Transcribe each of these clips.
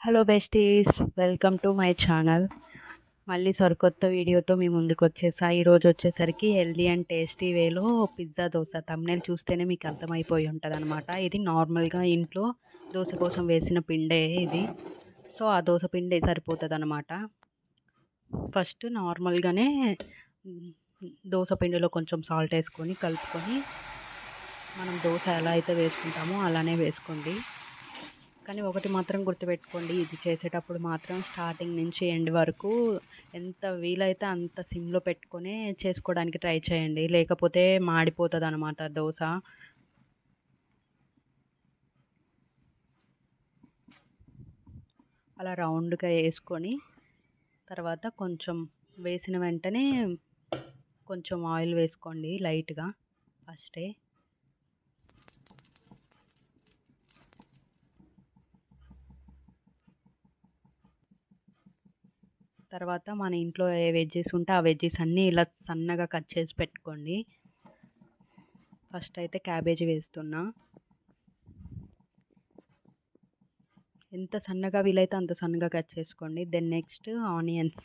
Hello besties, welcome to my channel. మళ్ళీ సరికొత్త వీడియోతో మీ ముందుకు వచ్చేసా. ఈరోజు వచ్చేసరికి హెల్దీ అండ్ టేస్టీ వేలో పిజ్జా దోశ. థంబ్నెయిల్ చూస్తేనే మీకు అర్థమైపోయి ఉంటుంది అనమాట. ఇది నార్మల్గా ఇంట్లో దోశ కోసం వేసిన పిండే ఇది. సో ఆ దోశ పిండి సరిపోతుంది అనమాట. ఫస్ట్ నార్మల్గానే దోశ పిండిలో కొంచెం సాల్ట్ వేసుకొని కలుపుకొని మనం దోశ ఎలా అయితే వేసుకుంటామో అలానే వేసుకోండి. కానీ ఒకటి మాత్రం గుర్తుపెట్టుకోండి, ఇది చేసేటప్పుడు మాత్రం స్టార్టింగ్ నుంచి ఎండ్ వరకు ఎంత వీలైతే అంత సిమ్లో పెట్టుకొని చేసుకోవడానికి ట్రై చేయండి, లేకపోతే మాడిపోతుంది అనమాట దోశ. అలా రౌండ్గా వేసుకొని తర్వాత కొంచెం వేసిన వెంటనే కొంచెం ఆయిల్ వేసుకోండి లైట్గా ఫస్టే. తర్వాత మన ఇంట్లో ఏ వెజ్జెస్ ఉంటే ఆ వెజ్జెస్ అన్నీ ఇలా సన్నగా కట్ చేసి పెట్టుకోండి. ఫస్ట్ అయితే క్యాబేజీ వేస్తున్నా. ఎంత సన్నగా వీలైతే అంత సన్నగా కట్ చేసుకోండి. Then next onions.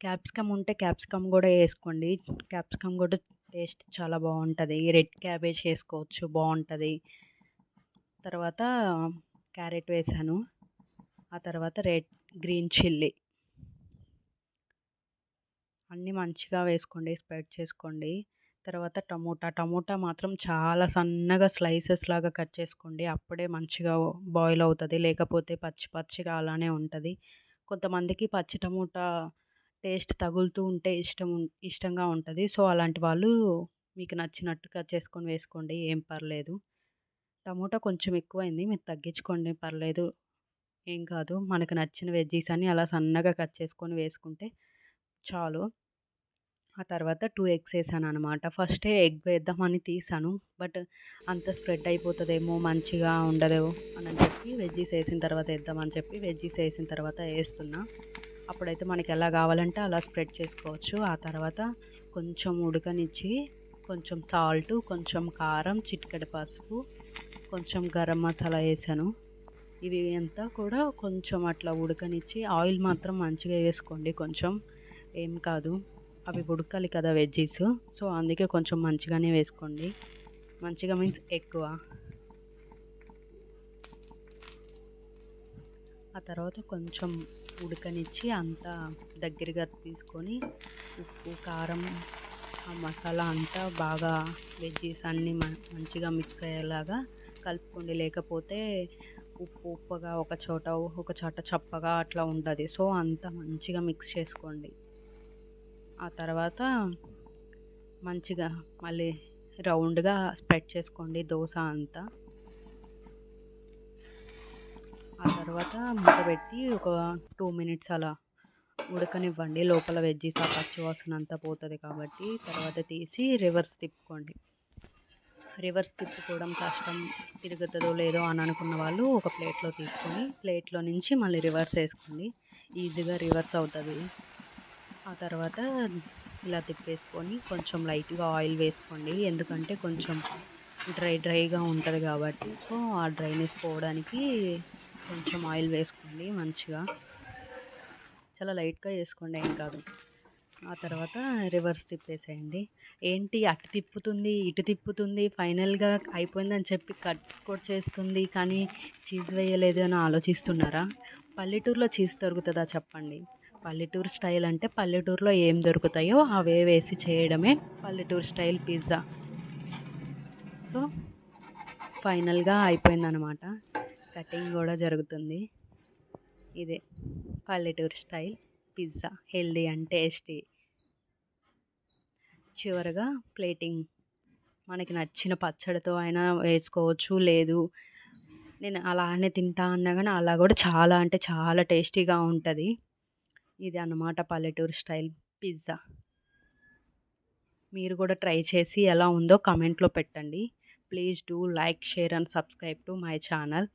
క్యాప్సికమ్ ఉంటే క్యాప్సికమ్ కూడా వేసుకోండి. క్యాప్సికమ్ కూడా టేస్ట్ చాలా బాగుంటుంది. రెడ్ క్యాబేజ్ వేసుకోవచ్చు, బాగుంటుంది. తర్వాత క్యారెట్ వేసాను. ఆ తర్వాత గ్రీన్ చిల్లీ అన్నీ మంచిగా వేసుకోండి, స్ప్రెడ్ చేసుకోండి. తర్వాత టమోటా మాత్రం చాలా సన్నగా స్లైసెస్ లాగా కట్ చేసుకోండి, అప్పుడే మంచిగా బాయిల్ అవుతుంది. లేకపోతే పచ్చి పచ్చిగా అలానే ఉంటుంది. కొంతమందికి పచ్చి టమోటా టేస్ట్ తగులుతూ ఉంటే ఇష్టంగా ఉంటుంది. సో అలాంటి వాళ్ళు మీకు నచ్చినట్టు కట్ చేసుకొని వేసుకోండి, ఏం పర్లేదు. టమోటా కొంచెం ఎక్కువైంది, మీరు తగ్గించుకోండి, పర్లేదు, ఏం కాదు. మనకు నచ్చిన వెజ్జీస్ అని అలా సన్నగా కట్ చేసుకొని వేసుకుంటే చాలు. ఆ తర్వాత 2 ఎగ్స్ వేసాను అనమాట. ఫస్టే ఎగ్ వేద్దామని తీసాను, బట్ అంత స్ప్రెడ్ అయిపోతుందేమో, మంచిగా ఉండదు అని చెప్పి వెజ్జీస్ వేసిన తర్వాత వేద్దామని చెప్పి వెజ్జీస్ వేసిన తర్వాత వేస్తున్నా. అప్పుడైతే మనకి ఎలా కావాలంటే అలా స్ప్రెడ్ చేసుకోవచ్చు. ఆ తర్వాత కొంచెం ఉడకనిచ్చి కొంచెం సాల్ట్, కొంచెం కారం, చిటికెడు పసుపు, కొంచెం గరం మసాలా వేసాను. ఇవి అంతా కూడా కొంచెం అట్లా ఉడకనిచ్చి ఆయిల్ మాత్రం మంచిగా వేసుకోండి, కొంచెం ఏం కాదు, అవి ఉడకాలి కదా వెజ్జీస్. సో అందుకే కొంచెం మంచిగానే వేసుకోండి. మంచిగా మీన్స్ ఎక్కువ. ఆ తర్వాత కొంచెం ఉడకనిచ్చి అంతా దగ్గరగా తీసుకొని ఉప్పు, కారం, ఆ మసాలా అంతా బాగా వెజ్జీస్ అన్నీ మంచిగా మిక్స్ అయ్యేలాగా కలుపుకోండి. లేకపోతే ఉప్పుగా ఒక చోట చప్పగా అట్లా ఉంటుంది. సో అంతా మంచిగా మిక్స్ చేసుకోండి. ఆ తర్వాత మంచిగా మళ్ళీ రౌండ్గా స్ప్రెడ్ చేసుకోండి దోశ అంతా. ఆ తర్వాత మూత పెట్టి ఒక 2 మినిట్స్ అలా ఉడకనివ్వండి. లోపల వెజ్జీస్ ఆ పచ్చి వాసన అంతా పోతుంది కాబట్టి. తర్వాత తీసి రివర్స్ తిప్పుకోండి. రివర్స్ తిప్పుకోవడం కష్టం, తిరుగుతుందో లేదో అని అనుకున్న వాళ్ళు ఒక ప్లేట్లో తీసుకొని ప్లేట్లో నుంచి మళ్ళీ రివర్స్ వేసుకోండి, ఈజీగా రివర్స్ అవుతుంది. ఆ తర్వాత ఇలా తిప్పేసుకొని కొంచెం లైట్గా ఆయిల్ వేసుకోండి, ఎందుకంటే కొంచెం డ్రైగా ఉంటుంది కాబట్టి. సో ఆ డ్రైనెస్ పోవడానికి కొంచెం ఆయిల్ వేసుకోండి మంచిగా, చాలా లైట్గా వేసుకోండి, ఏం కాదు. ఆ తర్వాత రివర్స్ తిప్పేసేయండి. ఏంటి అటు తిప్పుతుంది ఇటు తిప్పుతుంది, ఫైనల్గా అయిపోయిందని చెప్పి కట్ కూడా చేస్తుంది, కానీ చీజ్ వేయలేదు అని ఆలోచిస్తున్నారా? పల్లెటూరులో చీజ్ దొరుకుతుందా చెప్పండి? పల్లెటూరు స్టైల్ అంటే పల్లెటూరులో ఏం దొరుకుతాయో అవే వేసి చేయడమే పల్లెటూరు స్టైల్ పిజ్జా. సో ఫైనల్గా అయిపోయిందనమాట, కటింగ్ కూడా జరుగుతుంది. ఇదే పల్లెటూరు style pizza, healthy and tasty. చివరగా ప్లేటింగ్ మనకి నచ్చిన పచ్చడితో అయినా వేసుకోవచ్చు, లేదు నేను అలానే తింటా అన్నా కానీ అలా కూడా చాలా అంటే చాలా టేస్టీగా ఉంటుంది. ఇది అన్నమాట పల్లెటూరు స్టైల్ పిజ్జా. మీరు కూడా ట్రై చేసి ఎలా ఉందో కామెంట్లో పెట్టండి. Please do like, share and subscribe to my channel.